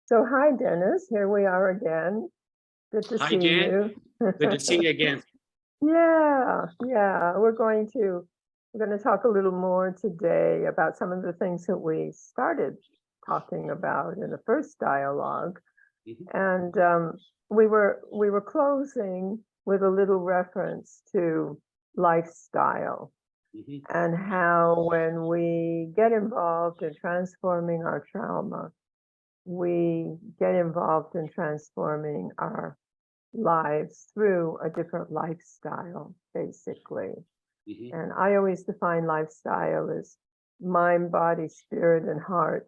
So hi, Dennis. Here we are again. Good to Hi, see Jan. you. Good to see you again. Yeah. We're going to talk a little more today about some of the things that we started talking about in the first dialogue. Mhm. And we were closing with a little reference to lifestyle Mhm. and how when we get involved in transforming our trauma, we get involved in transforming our lives through a different lifestyle, basically. Mhm. And I always define lifestyle as mind, body, spirit, and heart.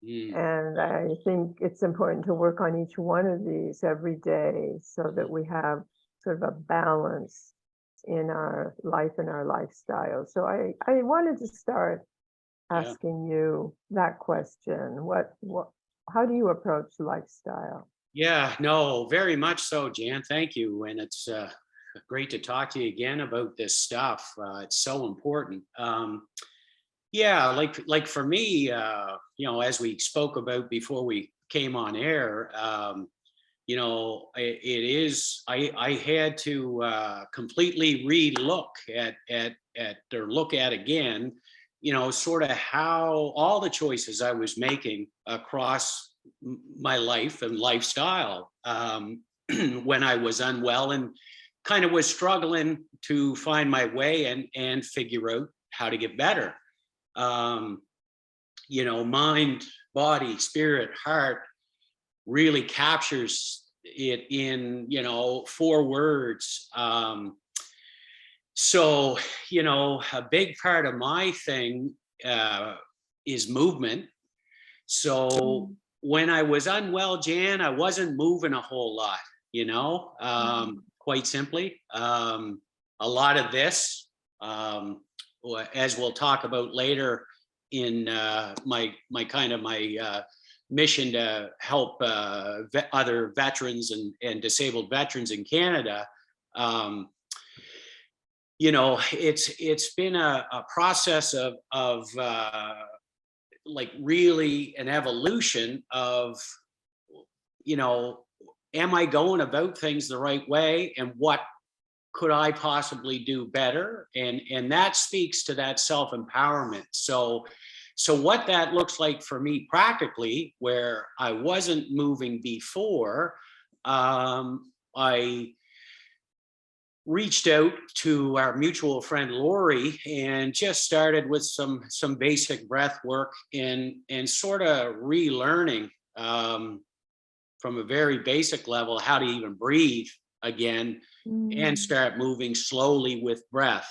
Mm. And I think it's important to work on each one of these every day so that we have sort of a balance in our life and our lifestyle. So I wanted to start Yeah. asking you that question. How do you approach lifestyle? Yeah, no, very much so, Jan. Thank you. And it's great to talk to you again about this stuff. It's so important. Yeah, like for me, as we spoke about before we came on air, it is, I had to completely relook look at again, sort of how all the choices I was making across my life and lifestyle when I was unwell and kind of was struggling to find my way and figure out how to get better. Um, Mind, body, spirit, heart really captures it in, four words. So, a big part of my thing is movement. So when I was unwell, Jan, I wasn't moving a whole lot, quite simply. A lot of this, as we'll talk about later in my mission to help other veterans and disabled veterans in Canada. It's been a process of like really an evolution of, am I going about things the right way, and what could I possibly do better? And that speaks to that self-empowerment. So what that looks like for me practically, where I wasn't moving before, I reached out to our mutual friend Lori and just started with some basic breath work and sort of relearning from a very basic level how to even breathe again and start moving slowly with breath.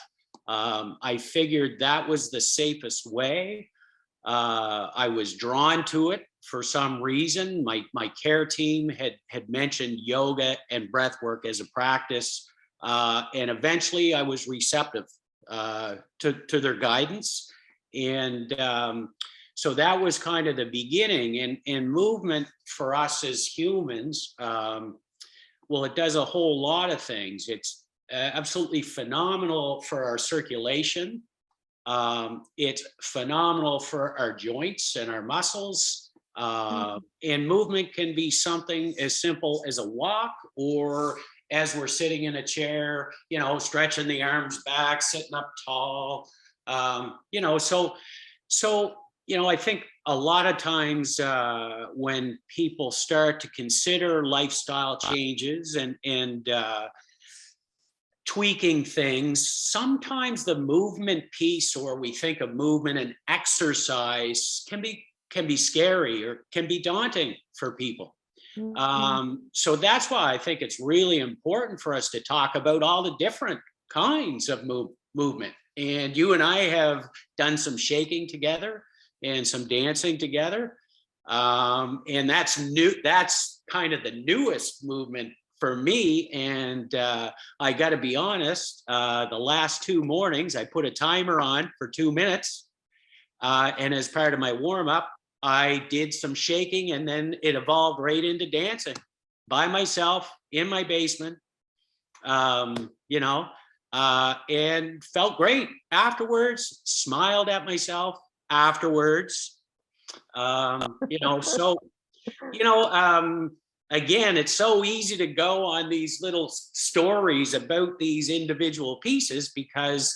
I figured that was the safest way. I was drawn to it for some reason. My care team had mentioned yoga and breath work as a practice. And eventually I was receptive to their guidance. And so that was kind of the beginning. And movement for us as humans, well, it does a whole lot of things. It's absolutely phenomenal for our circulation. It's phenomenal for our joints and our muscles. And movement can be something as simple as a walk, or as we're sitting in a chair, stretching the arms back, sitting up tall. So I think a lot of times when people start to consider lifestyle changes and tweaking things, sometimes the movement piece, or we think of movement and exercise, can be scary or can be daunting for people. So that's why I think it's really important for us to talk about all the different kinds of movement. And you and I have done some shaking together and some dancing together. And that's new. That's kind of the newest movement for me. And I got to be honest, the last 2 mornings, I put a timer on for 2 minutes. And as part of my warm up, I did some shaking, and then it evolved right into dancing by myself in my basement, and felt great afterwards, smiled at myself afterwards. So you know, again, it's so easy to go on these little stories about these individual pieces because,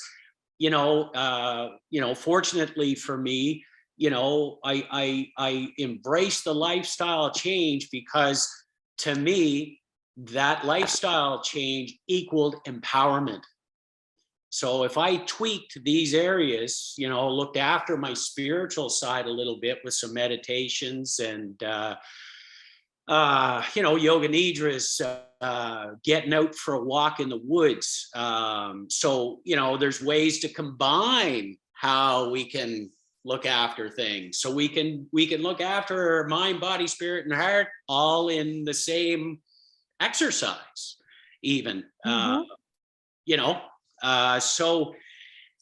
fortunately for me, I embrace the lifestyle change because to me, that lifestyle change equaled empowerment. So if I tweaked these areas, looked after my spiritual side a little bit with some meditations and, yoga nidras, getting out for a walk in the woods. So, there's ways to combine how we can look after things. So we can look after our mind, body, spirit, and heart all in the same exercise, even, so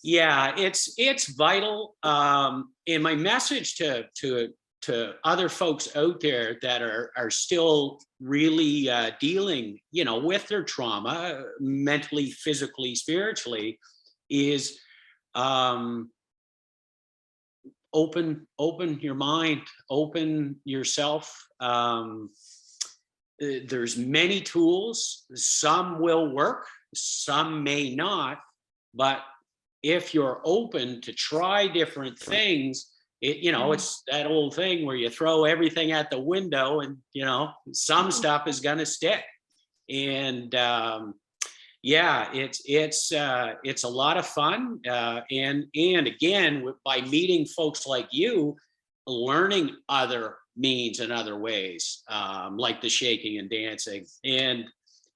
yeah, it's vital. And my message to other folks out there that are still really dealing, with their trauma, mentally, physically, spiritually, is open your mind, open yourself. There's many tools. Some will work, some may not, but if you're open to try different things, it's that old thing where you throw everything at the window and, some stuff is going to stick. And it's a lot of fun. And again, by meeting folks like you, learning other means and other ways, like the shaking and dancing. And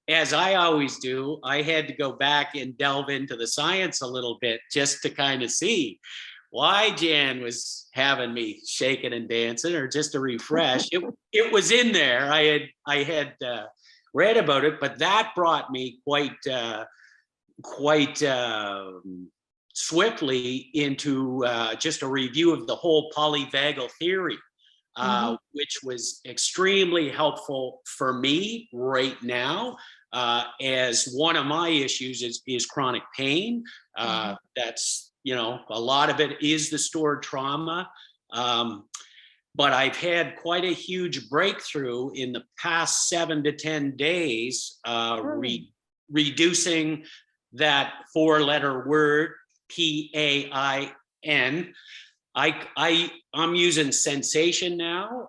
as I always do, I had to go back and delve into the science a little bit just to kind of see why Jan was having me shaking and dancing, or just to refresh. It was in there. I had read about it, but that brought me quite swiftly into just a review of the whole polyvagal theory. Which was extremely helpful for me right now, as one of my issues is chronic pain. That's, a lot of it is the stored trauma. But I've had quite a huge breakthrough in the past 7 to 10 days, reducing that 4-letter word, PAIN. I'm using sensation now,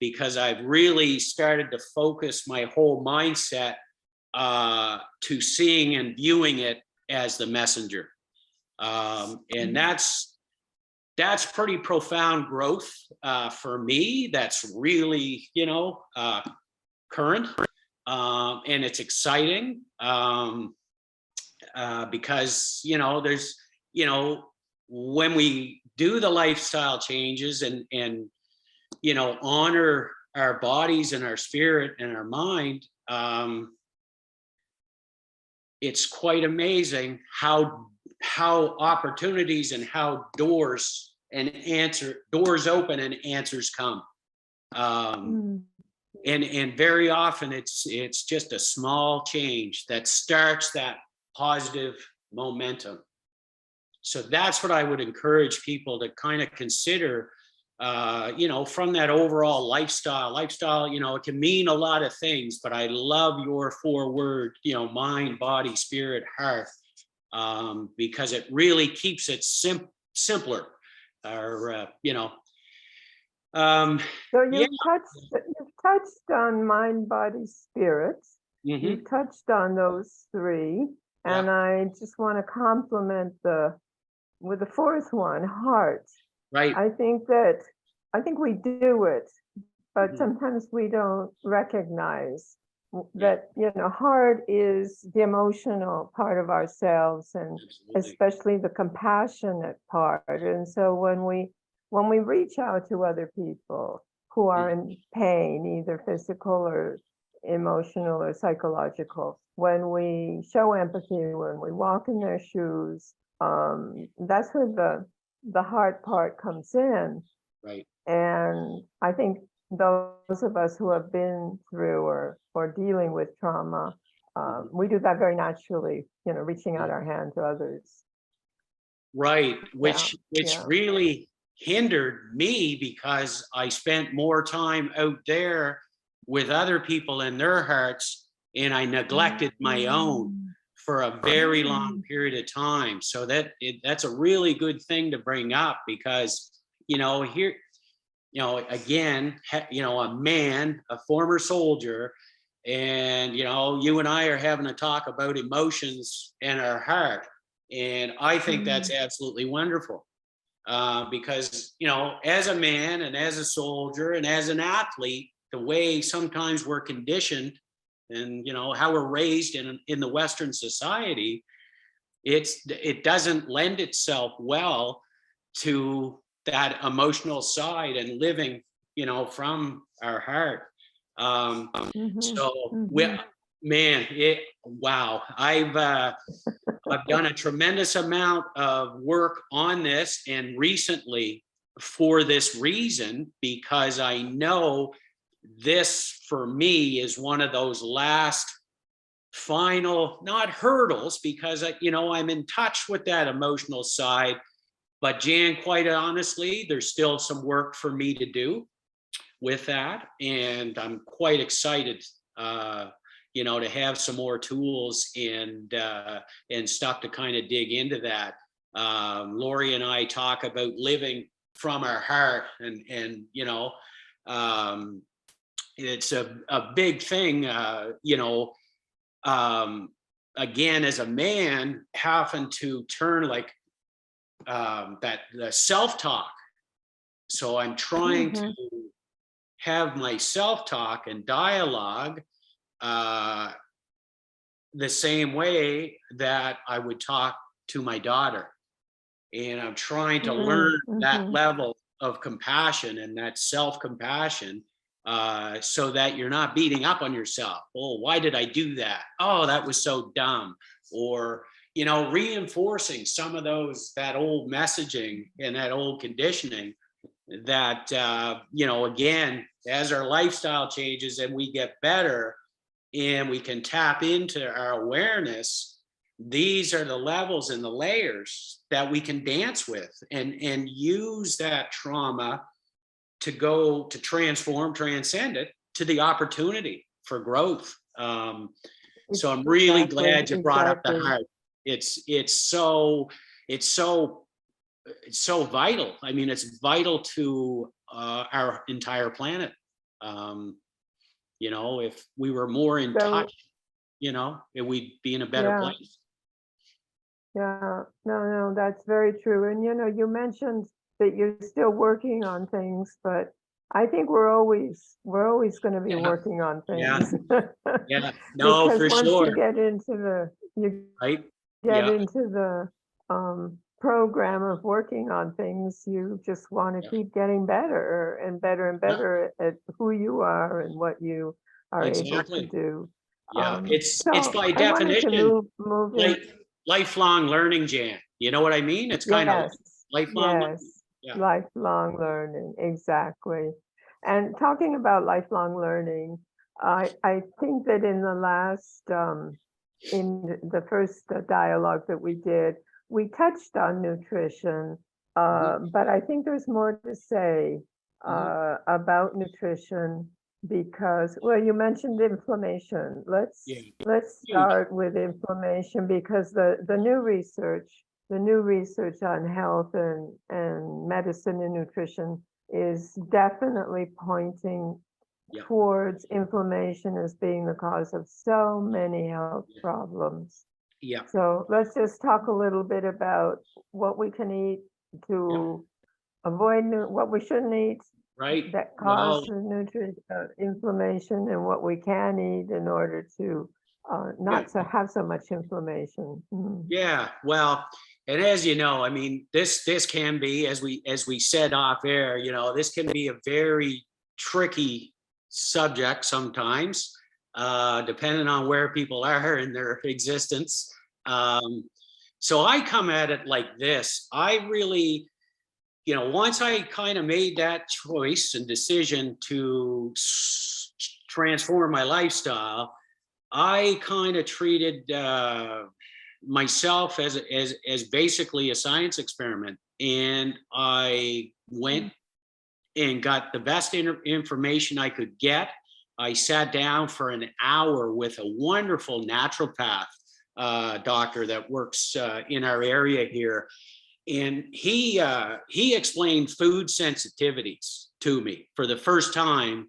because I've really started to focus my whole mindset to seeing and viewing it as the messenger. And that's pretty profound growth for me. That's really, current, and it's exciting, because, there's, when we do the lifestyle changes and honor our bodies and our spirit and our mind, it's quite amazing how opportunities and how doors open and answers come. And very often it's just a small change that starts that positive momentum. So that's what I would encourage people to kind of consider, from that overall lifestyle, it can mean a lot of things, but I love your 4-word, mind, body, spirit, heart, because it really keeps it simpler, or, So you've touched on mind, body, spirit. You've touched on those 3. And I just want to compliment with the 4th one, heart. Right. I think we do it, but sometimes we don't recognize that, heart is the emotional part of ourselves, and especially the compassionate part. And so when we reach out to other people who are in pain, either physical or emotional or psychological, when we show empathy, when we walk in their shoes, that's where the heart part comes in. Right. And I think those of us who have been through or dealing with trauma, we do that very naturally, reaching out our hand to others. Right. Which really hindered me because I spent more time out there with other people in their hearts, and I neglected my own for a very long period of time. So that's a really good thing to bring up, because, here, again, a man, a former soldier, and, you and I are having a talk about emotions and our heart. And I think that's absolutely wonderful. Because, as a man and as a soldier and as an athlete, the way sometimes we're conditioned and, how we're raised in the Western society, it doesn't lend itself well to that emotional side and living, from our heart. Man, wow, I've done a tremendous amount of work on this, and recently for this reason, because I know this for me is one of those last final, not hurdles, because I'm in touch with that emotional side. But Jan, quite honestly, there's still some work for me to do with that. And I'm quite excited, to have some more tools and stuff to kind of dig into that. Lori and I talk about living from our heart, and it's a big thing, again, as a man, having to turn the self-talk. So I'm trying to have my self-talk and dialogue the same way that I would talk to my daughter. And I'm trying to learn that level of compassion and that self-compassion, so that you're not beating up on yourself. Oh, why did I do that? Oh, that was so dumb. Or, reinforcing some of that old messaging and that old conditioning that, again, as our lifestyle changes and we get better and we can tap into our awareness, these are the levels and the layers that we can dance with and use that trauma to go to transcend it to the opportunity for growth. So I'm really glad you brought up the heart. It's so vital. I mean, it's vital to our entire planet. If we were more in touch, we'd be in a better place. Yeah, no, that's very true. And you mentioned that you're still working on things, but I think we're always going to be working on things. Yeah, no, because for once sure. you get into the program of working on things, you just want to keep getting better and better at who you are and what you are able to do. Yeah, it's by I wanted to definition move in. lifelong learning, Jan. You know what I mean? It's kind of lifelong. Yes, lifelong learning, exactly. And talking about lifelong learning, I think that in the last, in the first dialogue that we did, we touched on nutrition, but I think there's more to say about nutrition because, well, you mentioned inflammation. Let's start with inflammation because the new research on health and medicine and nutrition is definitely pointing towards inflammation as being the cause of so many health problems. Yeah. So let's just talk a little bit about what we can eat to avoid what we shouldn't eat that cause inflammation, and what we can eat in order to not to have so much inflammation. Yeah, well, and as you know, I mean, this can be, as we said off air, this can be a very tricky subject sometimes, depending on where people are in their existence. So I come at it like this. I really, once I kind of made that choice and decision to transform my lifestyle, I kind of treated myself as basically a science experiment. And I went and got the best information I could get. I sat down for an hour with a wonderful naturopath doctor that works in our area here. And he explained food sensitivities to me for the first time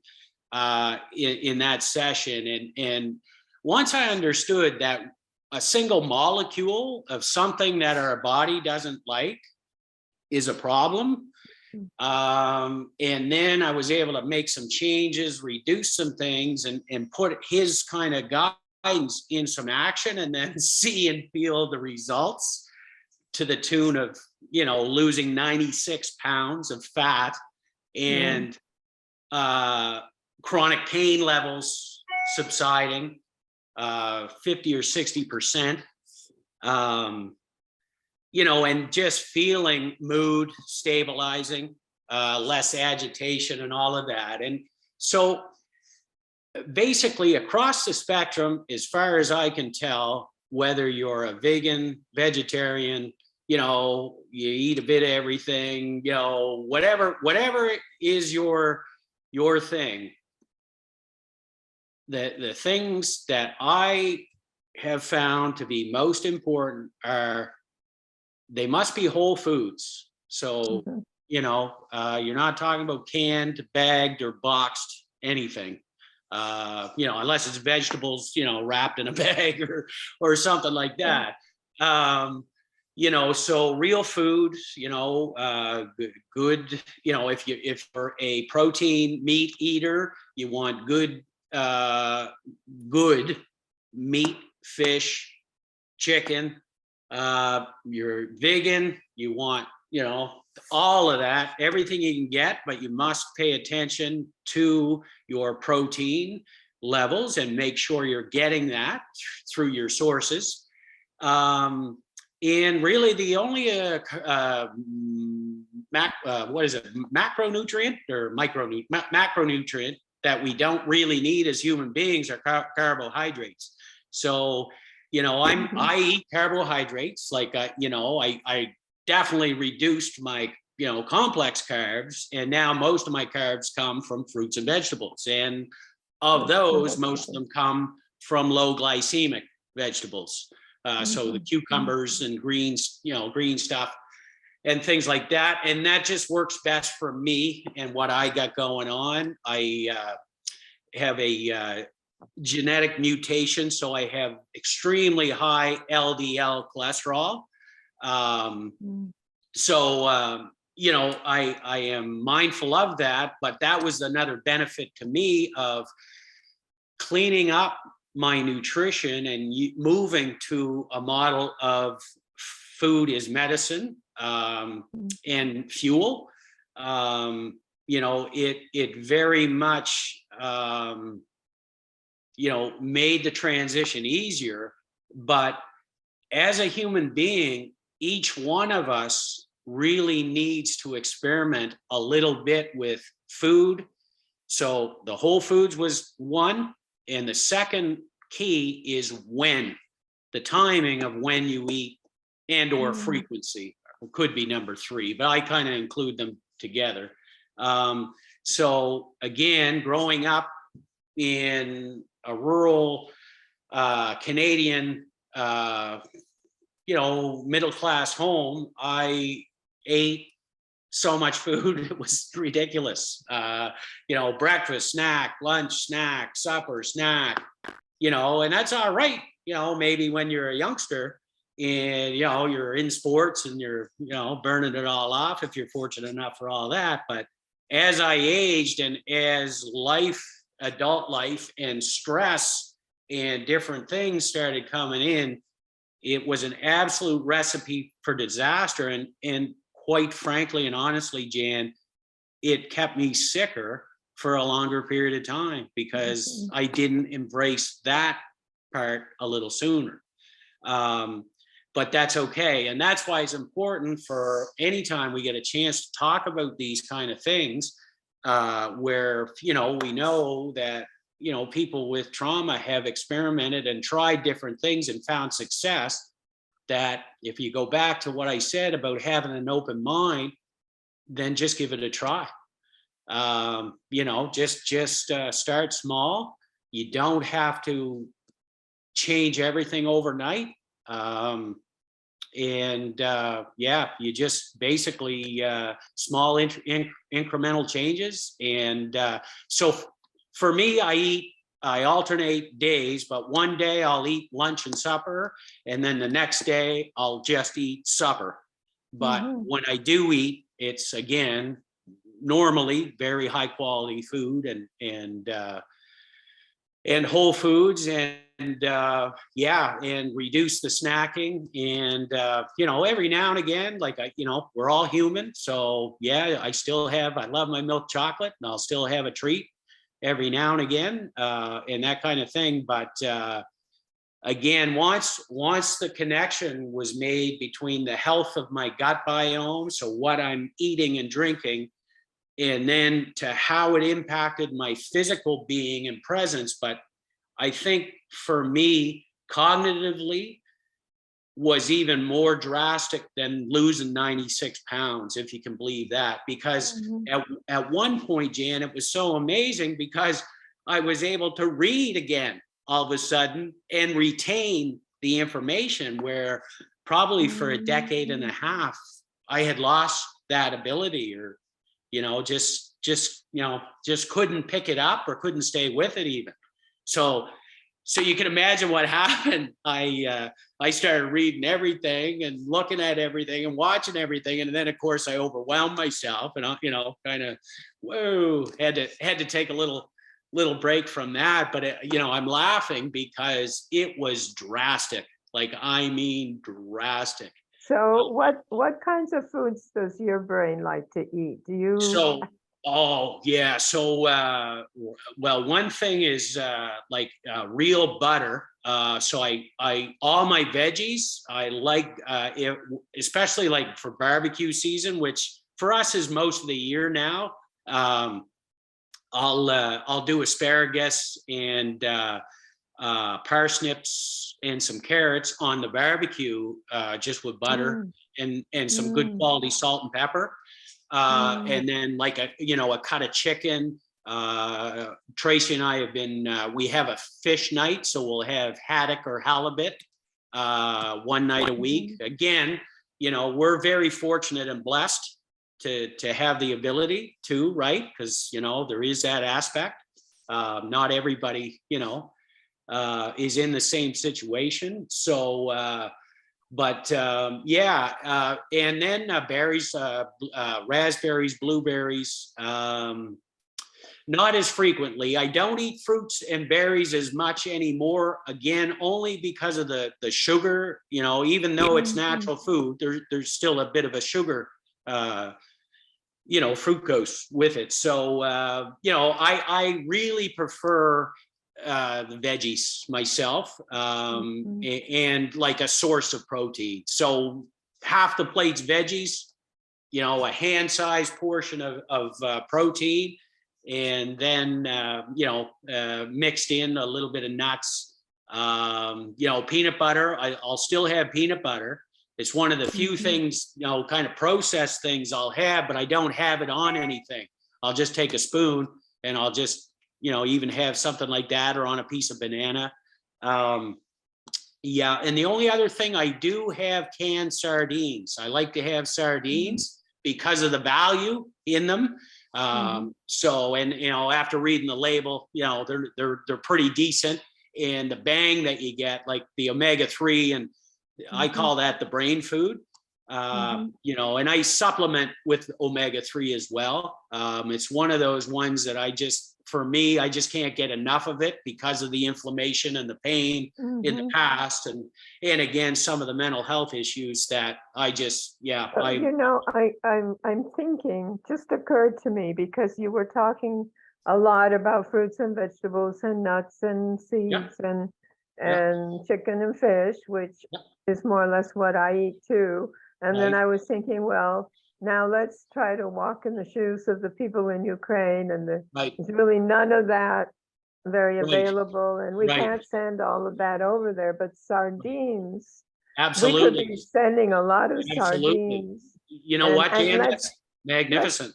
in that session. And once I understood that a single molecule of something that our body doesn't like is a problem, and then I was able to make some changes, reduce some things, and put his kind of guidance in some action, and then see and feel the results to the tune of, losing 96 pounds of fat, and chronic pain levels subsiding 50 or 60%. And just feeling mood stabilizing, less agitation and all of that. And so basically across the spectrum, as far as I can tell, whether you're a vegan, vegetarian, you eat a bit of everything, whatever is your thing. The things that I have found to be most important are, they must be whole foods. So, you're not talking about canned, bagged, or boxed anything. Unless it's vegetables, wrapped in a bag or something like that. So real food, good, if you're a protein meat eater, you want good meat, fish, chicken. You're vegan, you want, all of that, everything you can get, but you must pay attention to your protein levels and make sure you're getting that through your sources. And really the only macronutrient or macronutrient that we don't really need as human beings are carbohydrates. So, I eat carbohydrates, like, I definitely reduced my, complex carbs, and now most of my carbs come from fruits and vegetables. And of those, most of them come from low glycemic vegetables. So the cucumbers and greens, green stuff and things like that. And that just works best for me and what I got going on. I have a genetic mutation, so I have extremely high LDL cholesterol. So I am mindful of that, but that was another benefit to me of cleaning up my nutrition and moving to a model of food is medicine and fuel. It very much made the transition easier. But as a human being, each one of us really needs to experiment a little bit with food. So the whole foods was one. And the second key is when, the timing of when you eat and or frequency could be number three, but I kind of include them together. So again, growing up in a rural Canadian, middle-class home, I ate so much food, it was ridiculous. Breakfast, snack, lunch, snack, supper, snack, and that's all right, maybe when you're a youngster and, you're in sports and you're, burning it all off if you're fortunate enough for all that. But as I aged and as adult life and stress and different things started coming in, it was an absolute recipe for disaster. And quite frankly and honestly, Jan, it kept me sicker for a longer period of time because I didn't embrace that part a little sooner. But that's okay. And that's why it's important for anytime we get a chance to talk about these kind of things, where, we know that, people with trauma have experimented and tried different things and found success. that if you go back to what I said about having an open mind, then just give it a try. Just start small. You don't have to change everything overnight. You just basically small incremental changes. And so for me, I alternate days, but one day I'll eat lunch and supper, and then the next day I'll just eat supper. But when I do eat, it's again normally very high quality food and whole foods, and reduce the snacking. And every now and again, like we're all human, so I love my milk chocolate, and I'll still have a treat every now and again, and that kind of thing. But again, once the connection was made between the health of my gut biome, so what I'm eating and drinking, and then to how it impacted my physical being and presence. But I think for me, cognitively, was even more drastic than losing 96 pounds, if you can believe that. Because at one point, Jan, it was so amazing because I was able to read again all of a sudden and retain the information, where probably for a decade and a half, I had lost that ability, or just couldn't pick it up or couldn't stay with it even. So you can imagine what happened. I started reading everything and looking at everything and watching everything, and then of course I overwhelmed myself, and I kind of had to take a little break from that. But I'm laughing because it was drastic. Like, I mean, drastic. So what kinds of foods does your brain like to eat? Do you? So, one thing is real butter. So I all my veggies, I like, especially like for barbecue season, which for us is most of the year now. I'll do asparagus and parsnips and some carrots on the barbecue, just with butter and some good quality salt and pepper. And then like a cut of chicken. Tracy and I have been, we have a fish night, so we'll have haddock or halibut one night a week. Again, we're very fortunate and blessed to have the ability to, right? Because there is that aspect. Not everybody is in the same situation. So and then berries, raspberries, blueberries, not as frequently. I don't eat fruits and berries as much anymore, again, only because of the sugar. Even though it's natural food, there's still a bit of a sugar fructose with it. So I really prefer the veggies myself, and like a source of protein. So half the plate's veggies, a hand-sized portion of protein, and then mixed in a little bit of nuts, peanut butter. I'll still have peanut butter. It's one of the few things, kind of processed things I'll have, but I don't have it on anything. I'll just take a spoon and I'll just even have something like that, or on a piece of banana. And the only other thing, I do have canned sardines. I like to have sardines because of the value in them. So, and after reading the label, they're pretty decent, and the bang that you get, like the omega-3, and I call that the brain food. And I supplement with omega-3 as well. It's one of those ones that I just can't get enough of it because of the inflammation and the pain in the past, and again, some of the mental health issues that I just I'm thinking, just occurred to me, because you were talking a lot about fruits and vegetables and nuts and seeds and chicken and fish, which is more or less what I eat too. And then I was thinking, well, now let's try to walk in the shoes of the people in Ukraine, and there's really none of that very available, and we can't send all of that over there. But sardines We could Absolutely. be sending a lot of Absolutely. sardines. You know And- what, and Jan? let's- That's magnificent.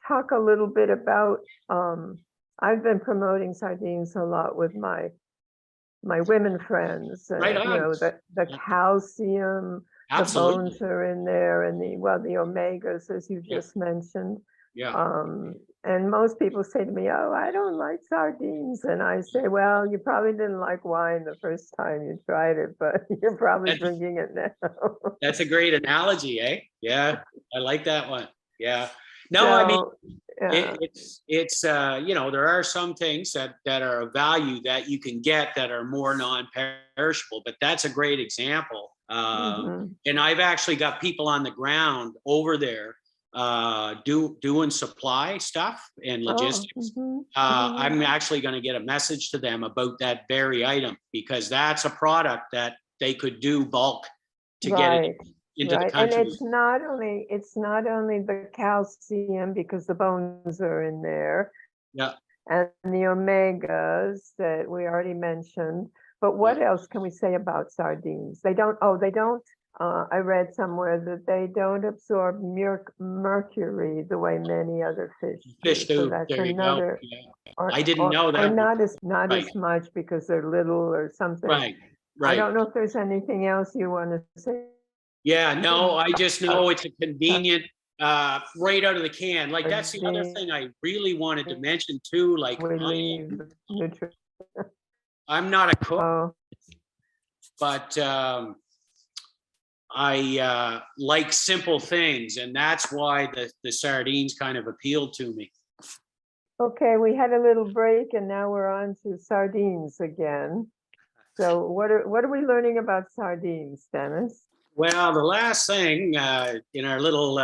Talk a little bit about, I've been promoting sardines a lot with my women friends. Right You on. know, the calcium, the Absolutely. bones are in there, and the omegas, as you Yeah. just mentioned. Yeah. And most people say to me, "Oh, I don't like sardines." And I say, "Well, you probably didn't like wine the first time you tried it, but you're probably That's- drinking it now." That's a great analogy, eh? Yeah, I like that one. Yeah. No, I mean, So, yeah, it's you know, there are some things that are of value that you can get that are more non-perishable, but that's a great example. mhm. And I've actually got people on the ground over there doing supply stuff and Oh, logistics. mhm, I'm actually going to get a message to them about that very item, because that's a product that they could do bulk to get it right, into the right. And country. it's not only the calcium, because the bones are in there, Yeah. and the omegas that we already mentioned. But what Yeah. else can we say about sardines? They don't, I read somewhere that they don't absorb mercury the way many other fish Fish do. So do. that's There you go. another, Yeah. or, I didn't know that. not Right. as much because they're little or something. Right. I Right. don't know if there's anything else you want to say. Yeah. No, I just know it's a convenient, right out of the can. Like, that's the other thing I really wanted to mention too. Like, We leave nutrition. I'm not a cook, Oh, but I like simple things, and that's why the sardines kind of appealed to me. okay, we had a little break and now we're on to sardines again. So what are we learning about sardines, Dennis? Well, the last thing in our little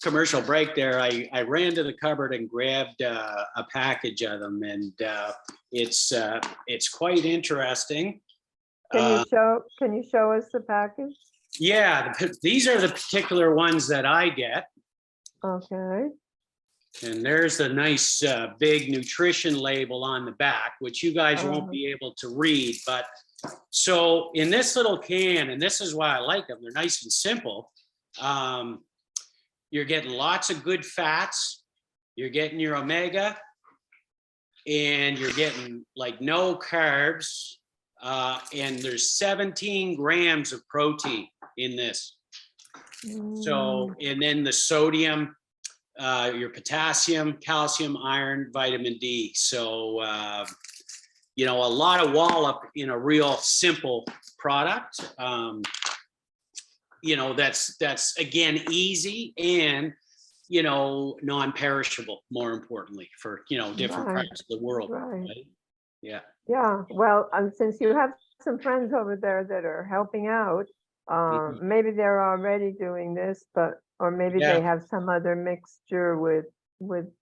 commercial break there, I ran to the cupboard and grabbed a package of them, and it's quite interesting. Can you show us the package? Yeah, these are the particular ones that I get, Okay. and there's the nice big nutrition label on the back, which you guys won't Uh-huh. be able to read. But so in this little can, and this is why I like them, they're nice and simple. You're getting lots of good fats. You're getting your omega, and you're getting like no carbs. And there's 17 grams of protein in this. So, and then the sodium, your potassium, calcium, iron, vitamin D. So, you know, a lot of wallop in a real simple product. You know, that's again easy and, you know, non-perishable, more importantly, for, you know, different Right, parts of the world. right. Right? Yeah. Yeah, well, since you have some friends over there that are helping out, Mhm. maybe they're already doing this, or maybe Yeah. they have some other mixture with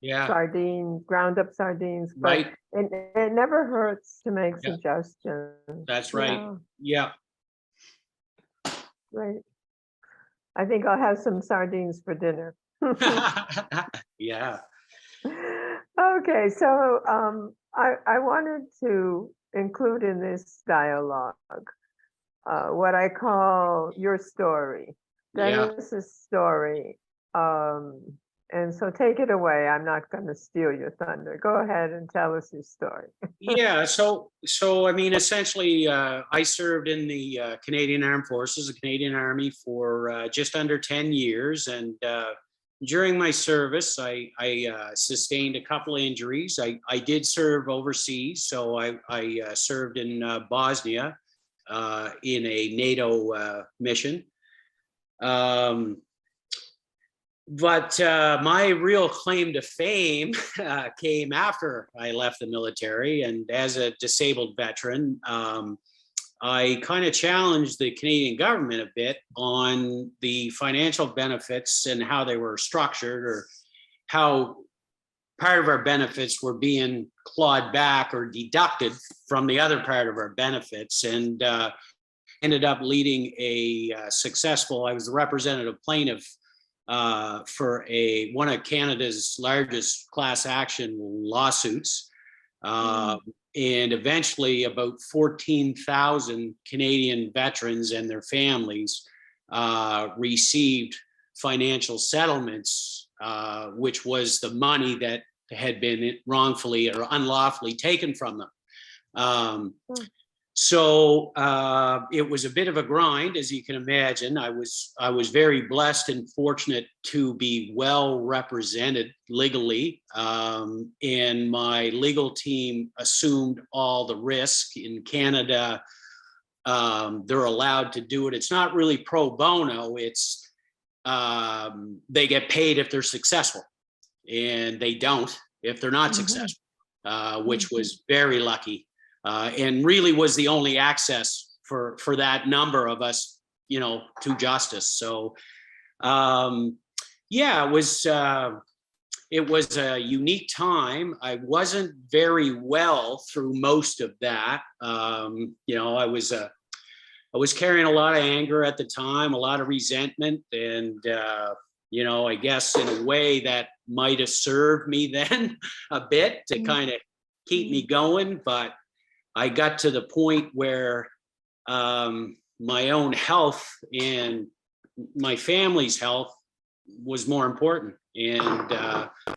Yeah. sardines, ground up sardines, but Right. it never hurts to make Yeah. suggestions. That's right. Yeah, Yeah. right. I think I'll have some sardines for dinner. Yeah. Okay, so I wanted to include in this dialogue what I call your story, Yeah. Dennis's story. And so take it away. I'm not going to steal your thunder. Go ahead and tell us your story. Yeah. So I mean, essentially, I served in the Canadian Armed Forces, the Canadian Army, for just under 10 years. And during my service, I sustained a couple of injuries. I did serve overseas. So I served in Bosnia in a NATO mission. But my real claim to fame came after I left the military. And as a disabled veteran, I kind of challenged the Canadian government a bit on the financial benefits and how they were structured, or how part of our benefits were being clawed back or deducted from the other part of our benefits. And ended up leading a successful, I was the representative plaintiff for one of Canada's largest class action lawsuits. and eventually about 14,000 Canadian veterans and their families received financial settlements, which was the money that had been wrongfully or unlawfully taken from them. So it was a bit of a grind, as you can imagine. I was very blessed and fortunate to be well represented legally, and my legal team assumed all the risk. In Canada, they're allowed to do it. It's not really pro bono. It's they get paid if they're successful, and they don't if they're not successful, which was very lucky. And really was the only access for that number of us, to justice. So, yeah, it was a unique time. I wasn't very well through most of that. I was carrying a lot of anger at the time, a lot of resentment, and I guess in a way that might have served me then a bit to kind of keep me going, but I got to the point where my own health and my family's health was more important. And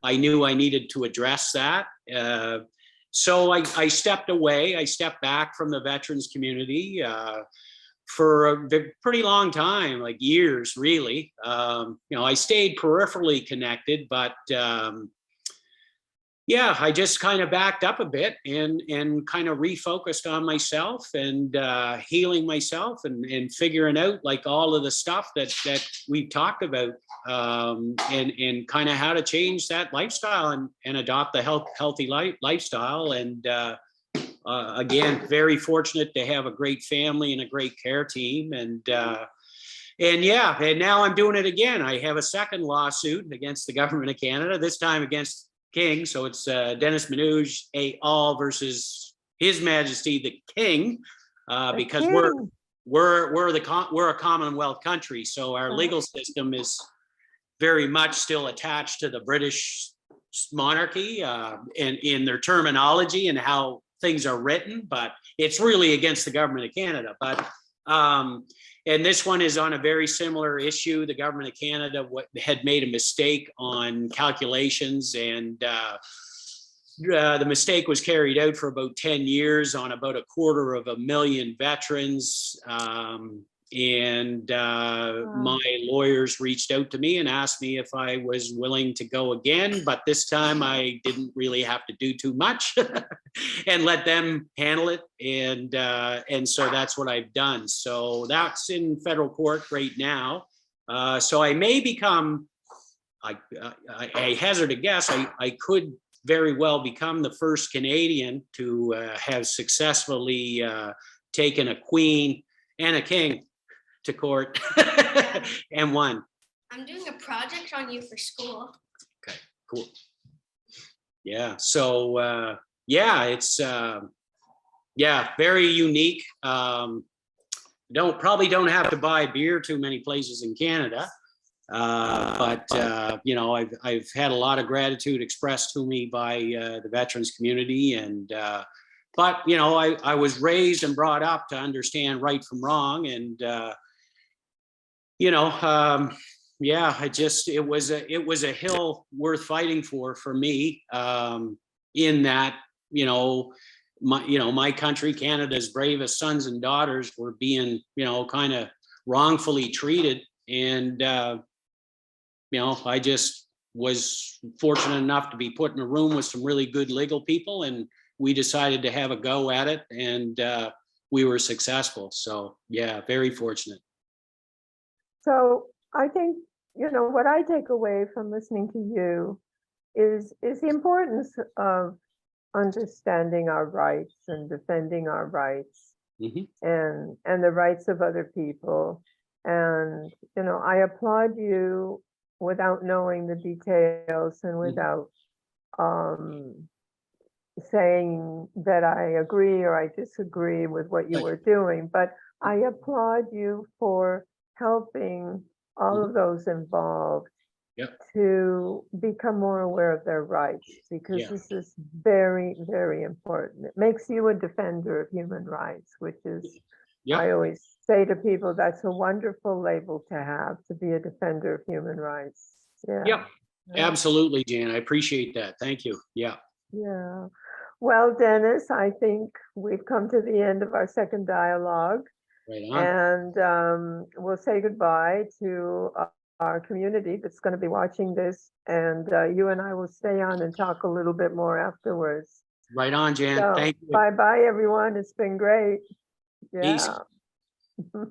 I knew I needed to address that. So I stepped away. I stepped back from the veterans community for a pretty long time, like years, really. I stayed peripherally connected, but yeah, I just kind of backed up a bit and kind of refocused on myself and healing myself and figuring out like all of the stuff that we've talked about, and kind of how to change that lifestyle and adopt a healthy lifestyle. And again, very fortunate to have a great family and a great care team. And yeah, and now I'm doing it again. I have a second lawsuit against the government of Canada, this time against King. So it's Dennis Manuge et al. Versus His Majesty the King, because we're a Commonwealth country, so our legal system is very much still attached to the British monarchy, in their terminology and how things are written, but it's really against the government of Canada. But and this one is on a very similar issue. The government of Canada had made a mistake on calculations, and the mistake was carried out for about 10 years on about 250,000 veterans. My lawyers reached out to me and asked me if I was willing to go again, but this time I didn't really have to do too much and let them handle it. And so that's what I've done. So that's in federal court right now. So I may become, I hazard a guess, I could very well become the first Canadian to have successfully taken a queen and a king to court and won. I'm doing a project on you for school. Okay, cool. Yeah, so yeah, it's very unique. Probably don't have to buy beer too many places in Canada, but I've had a lot of gratitude expressed to me by the veterans community, and but I was raised and brought up to understand right from wrong, and yeah, it was a hill worth fighting for me, in that, my country, Canada's bravest sons and daughters were being, kind of wrongfully treated. And, I just was fortunate enough to be put in a room with some really good legal people, and we decided to have a go at it, and we were successful. So yeah, very fortunate. So I think, what I take away from listening to you is the importance of understanding our rights and defending our rights, and the rights of other people. And, I applaud you without knowing the details and without saying that I agree or I disagree with what you were doing, but I applaud you for helping all of those involved Yep. to become more aware of their rights, because Yeah. this is very, very important. It makes you a defender of human rights, which is, I Yep. always say to people, that's a wonderful label to have, to be a defender of human rights. Yeah. Yep. Yeah. Absolutely, Jan. I appreciate that. Thank you. Yeah. Yeah. Well, Dennis, I think we've come to the end of our second dialogue, Right on. and we'll say goodbye to our community that's going to be watching this, and you and I will stay on and talk a little bit more afterwards. Right on, Jan. So, Thank you. bye-bye, everyone. It's been great. Peace. Yeah.